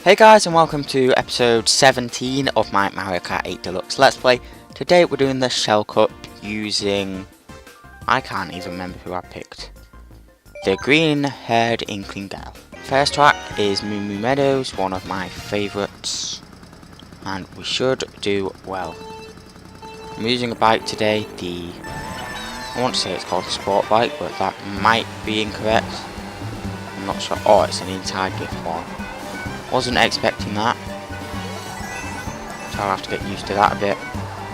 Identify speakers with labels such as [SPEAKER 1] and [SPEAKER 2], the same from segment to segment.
[SPEAKER 1] Hey guys, and welcome to episode 17 of my Mario Kart 8 Deluxe Let's Play. Today we're doing the Shell Cup using... I can't even remember who I picked. The green-haired Inkling Girl. First track is Moo Moo Meadows, one of my favourites. And we should do well. I'm using a bike today, I want to say it's called a sport bike, but that might be incorrect. I'm not sure. Oh, it's an inside gift one. Wasn't expecting that, so I'll have to get used to that a bit.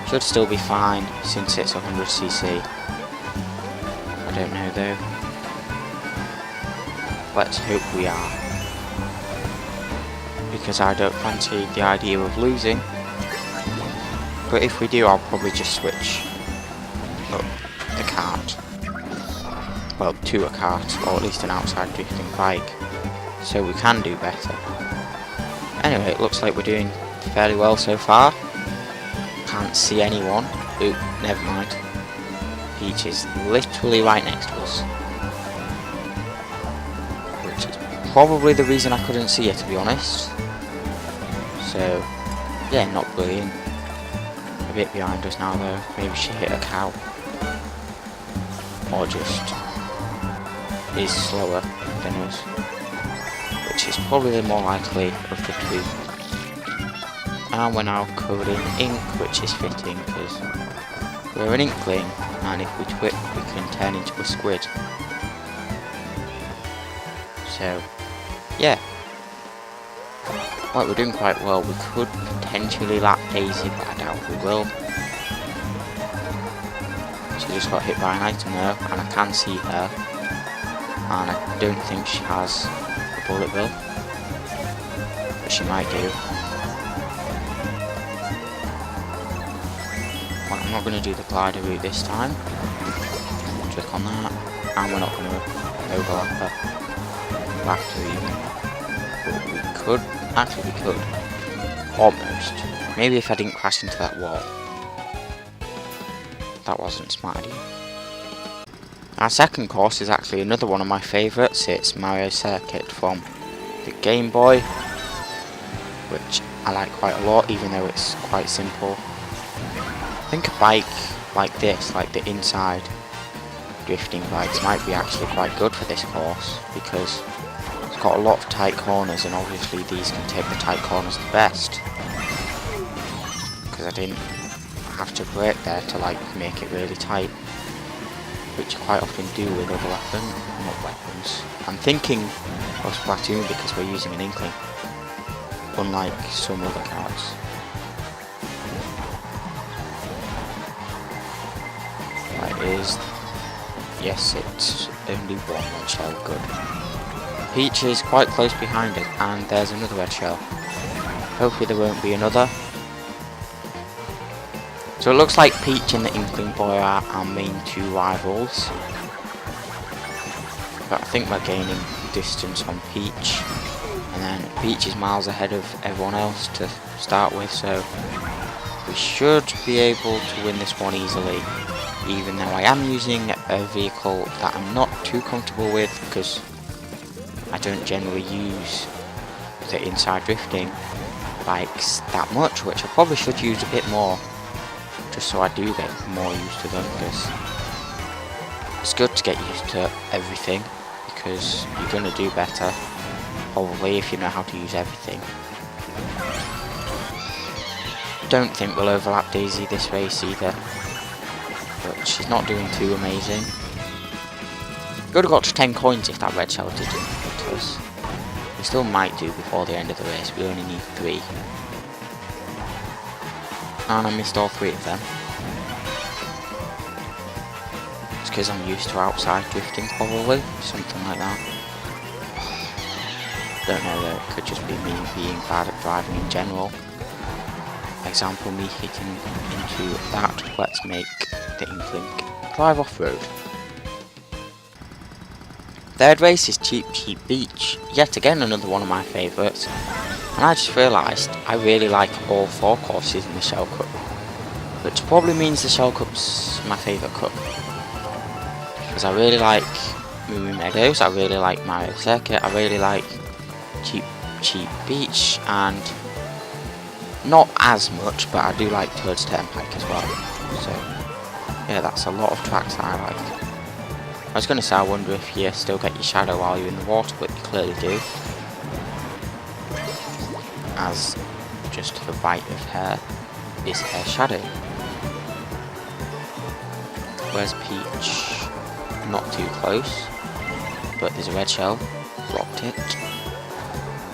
[SPEAKER 1] Should still be fine since it's 100cc. I don't know though. Let's hope we are, because I don't fancy the idea of losing. But if we do, I'll probably just switch up the kart. Well, to a kart, or at least an outside drifting bike, so we can do better. Anyway, it looks like we're doing fairly well so far. Can't see anyone. Oop, never mind. Peach is literally right next to us. Which is probably the reason I couldn't see her, to be honest. So, yeah, not brilliant. A bit behind us now though. Maybe she hit a cow. Or just is slower than us. Which is probably the more likely of the two. And we're now covered in ink, which is fitting because we're an inkling, and if we twit we can turn into a squid. So yeah, well, we're doing quite well. We could potentially lap Daisy, but I doubt we will. She just got hit by an item though, and I can see her, and I don't think she has bullet bill, but she might do. Well, I'm not going to do the glider route this time. Click on that, and we're not going to overlap her after even. But we could, actually we could, almost. Maybe if I didn't crash into that wall. That wasn't a smart idea. Our second course is actually another one of my favourites. It's Mario Circuit from the Game Boy, which I like quite a lot, even though it's quite simple. I think a bike like this, like the inside drifting bikes, might be actually quite good for this course, because it's got a lot of tight corners, and obviously these can take the tight corners the best. Because I didn't have to brake there to like make it really tight, which I quite often do with other weapons. I'm thinking of Splatoon because we're using an Inkling, unlike some other cards. Right, yes, it's only one red shell, good. Peach is quite close behind it, and there's another red shell. Hopefully there won't be another. So it looks like Peach and the Inkling Boy are our main two rivals. But I think we're gaining distance on Peach. And then Peach is miles ahead of everyone else to start with, so we should be able to win this one easily. Even though I am using a vehicle that I'm not too comfortable with, because I don't generally use the inside drifting bikes that much, which I probably should use a bit more. Just so I do get more used to them, because it's good to get used to everything, because you're going to do better, probably, if you know how to use everything. Don't think we'll overlap Daisy this race either, but she's not doing too amazing. Could have got to 10 coins if that red shell didn't hit us. We still might do before the end of the race, we only need 3. And I missed all 3 of them. It's because I'm used to outside drifting, probably. Something like that. Don't know though, it could just be me being bad at driving in general. Example, me hitting into that. Let's make the Inkling drive off-road. Third race is Cheep Beach. Yet again another one of my favourites. And I just realised I really like all 4 courses in the Shell Cup, which probably means the Shell Cup's my favourite cup. Because I really like Moo Moo Meadows, I really like Mario Circuit, I really like Cheep Cheep Beach, and not as much, but I do like Toad's Turnpike as well. So yeah, that's a lot of tracks that I like. I was going to say, I wonder if you still get your shadow while you're in the water, but you clearly do. As just to the right of her is her shadow. Where's Peach? Not too close, but there's a red shell. Blocked it.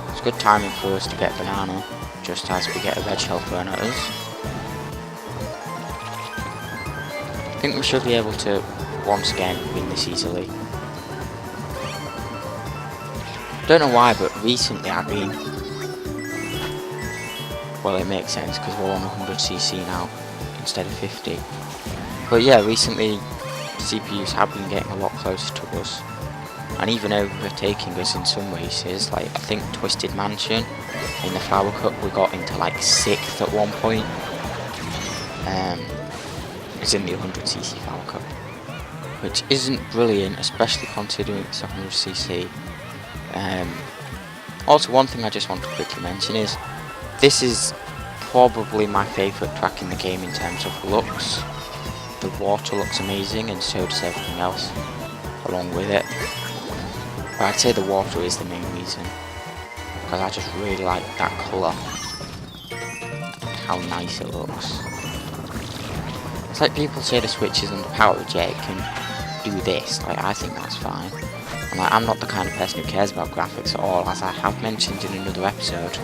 [SPEAKER 1] It's good timing for us to get banana, just as we get a red shell thrown at us. I think we should be able to once again win this easily. Don't know why, but recently I've been... Well, it makes sense because we're on 100cc now instead of 50. But yeah, recently CPUs have been getting a lot closer to us, and even overtaking us in some races. Like I think Twisted Mansion in the Flower Cup we got into like 6th at one point. It's in the 100cc Flower Cup, which isn't brilliant, especially considering it's 100cc. Also, one thing I just want to quickly mention is this is probably my favourite track in the game in terms of looks. The water looks amazing, and so does everything else along with it. But I'd say the water is the main reason, because I just really like that colour and how nice it looks. It's like people say the Switch is underpowered, yeah, it can do this, like I think that's fine. And like, I'm not the kind of person who cares about graphics at all, as I have mentioned in another episode,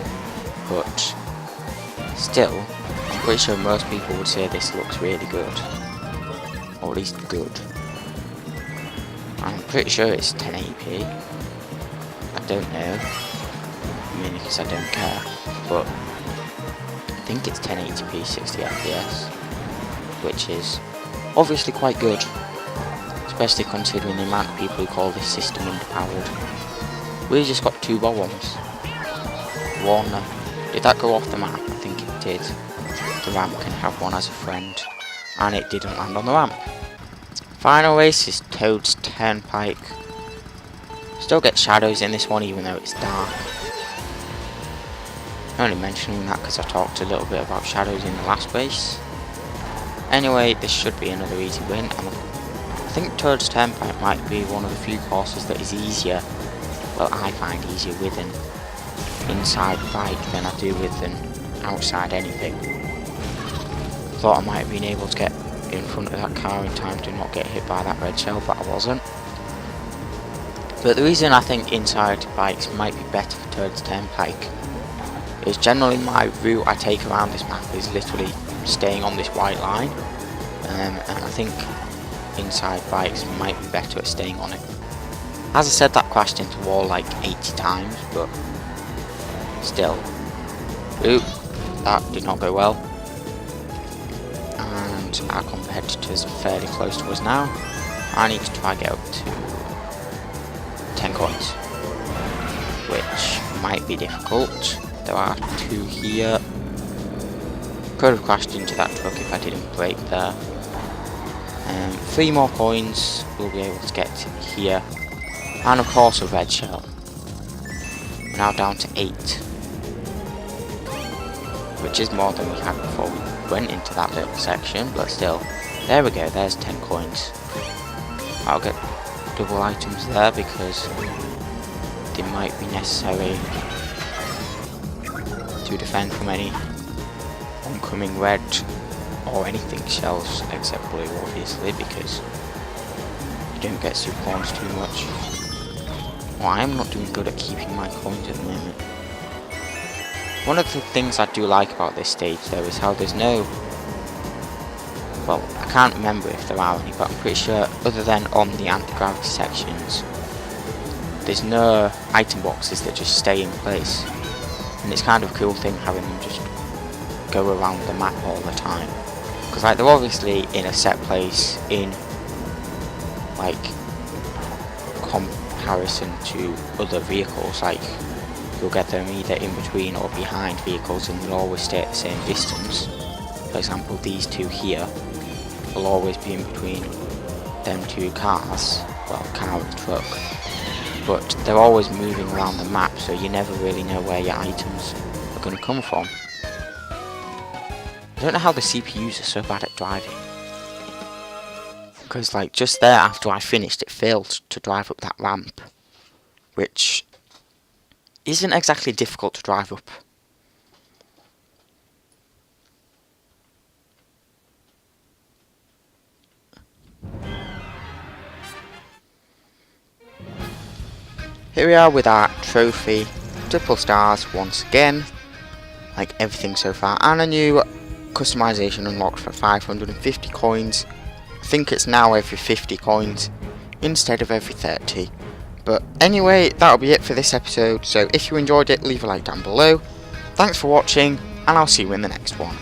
[SPEAKER 1] but still, I'm pretty sure most people would say this looks really good. Or at least good. I'm pretty sure it's 1080p. I don't know. Mainly because I don't care. But I think it's 1080p 60 FPS. Which is obviously quite good. Especially considering the amount of people who call this system underpowered. We just got 2 bombs. One. Did that go off the map? I think it did. The ramp can have one as a friend. And it didn't land on the ramp. Final race is Toad's Turnpike. Still get shadows in this one even though it's dark. I'm only mentioning that because I talked a little bit about shadows in the last race. Anyway, this should be another easy win. I think Toad's Turnpike might be one of the few courses that is easier, well I find easier with an inside bike than I do with an outside anything. Thought I might have been able to get in front of that car in time to not get hit by that red shell, but I wasn't. But the reason I think inside bikes might be better for Toad's Turnpike is generally my route I take around this map is literally staying on this white line, and I think inside bikes might be better at staying on it. As I said, that crashed into wall like 80 times, but still. Ooh, that did not go well. And our competitors are fairly close to us now. I need to try and get up to 10 coins, which might be difficult. There are 2 here. Could have crashed into that truck if I didn't brake there. 3 more coins we'll be able to get here, and of course a red shell. We're now down to 8, which is more than we had before we went into that little section, but still. There we go, there's 10 coins. I'll get double items there because they might be necessary to defend from any oncoming red or anything shells except blue, obviously, because you don't get super coins too much. Well, I am not doing good at keeping my coins at the moment. One of the things I do like about this stage though is how there's no, well, I can't remember if there are any, but I'm pretty sure other than on the anti-gravity sections there's no item boxes that just stay in place, and it's kind of a cool thing having them just go around the map all the time, because like they're obviously in a set place in like comparison to other vehicles. Like you'll get them either in between or behind vehicles, and they'll always stay at the same distance. For example, these 2 here will always be in between them 2 cars, well, car and truck. but they're always moving around the map, so you never really know where your items are going to come from. I don't know how the CPUs are so bad at driving. Because like just there after I finished, it failed to drive up that ramp, which isn't exactly difficult to drive up. Here we are with our trophy, triple stars once again, like everything so far, and a new customization unlocked for 550 coins. I think it's now every 50 coins instead of every 30. But anyway, that'll be it for this episode, so if you enjoyed it, leave a like down below. Thanks for watching, and I'll see you in the next one.